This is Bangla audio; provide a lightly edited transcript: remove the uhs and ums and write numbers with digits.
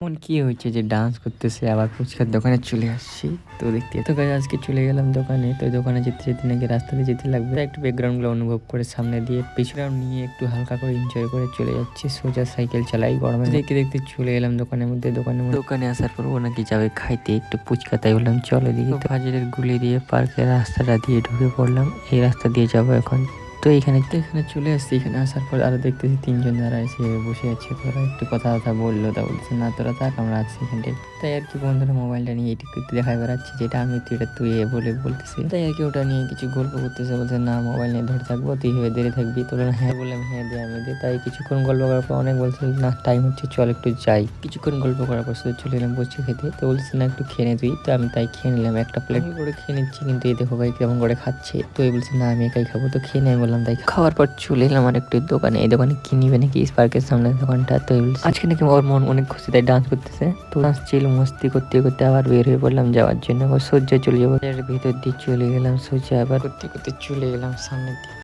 এমন কি হয়েছে যে ডান্স করতেছে আবার ফুচকার দোকানে চলে আসছি। তো দেখতে তো গাইস আজকে চলে গেলাম দোকানে। তো দোকানে যেতে যেতে নাকি রাস্তা দিয়ে যেতে লাগবে, একটু ব্যাকগ্রাউন্ডগুলো অনুভব করে সামনে দিয়ে পিছনে নিয়ে একটু হালকা করে এনজয় করে চলে যাচ্ছি। সোজা সাইকেল চালাই গরমে দেখতে দেখতে চলে এলাম দোকানের মধ্যে। দোকানে আসার পর ও নাকি যাবে খাইতে একটু ফুচকা, তাই বললাম চলো দিকে। তো বাজারের গুলি দিয়ে পার্কের রাস্তাটা দিয়ে ঢুকে পড়লাম, এই রাস্তা দিয়ে যাবো এখন। তো এখানে চলে আসছি। এখানে আসার পর আরো দেখতেছি তিনজন যারা এসে বসে আছে, তোরা একটু কথা বললো। তা বলছে না তোরা থাক, আমরা আছি এখানটায়। তাই আর কি বন্ধুরা মোবাইলটা নিয়ে এটুকু দেখায় বেড়াচ্ছে, যেটা আমি তুই এটা তুই বলে বলতেছি। তাই আর কি ওটা নিয়ে কিছু গল্প করতেছে, বলছে না মোবাইল নিয়ে ধরে থাকবো, তুই হয়ে দেরি থাকবি। তোরা হ্যাঁ বললাম হ্যাঁ দিয়ে আমি দিই। তাই কিছুক্ষণ গল্প করার পর অনেক বলছে না টাইম হচ্ছে চল একটু যাই। কিছুক্ষণ গল্প করার পর শুধু চলে এলাম বসে খেতে। তো বলছে না একটু খেয়ে নে তুই। তো আমি তাই খেয়ে নিলাম, একটা প্লেট করে খেয়ে নিচ্ছি। কিন্তু এই দেখো ভাই কেমন করে খাচ্ছে। তো এই বলছে না আমি একাই খাবো, তো খেয়ে নেই বললাম। তাই খাওয়ার পর চলে এলাম আর একটু দোকানে। এই দোকানে কি নিবে নাকি স্পার্কের সামনে দোকানটা। তো আজকে নাকি ওর মন অনেক খুশি, তাই ডান্স করতেছে। তো ডান্স ছিল মস্তি করতে করতে আবার বের হয়ে পড়লাম যাওয়ার জন্য। সোজা চলে যাবো ভিতর দিয়ে চলে গেলাম সোজা, আবার করতে করতে চলে গেলাম সামনের দিকে।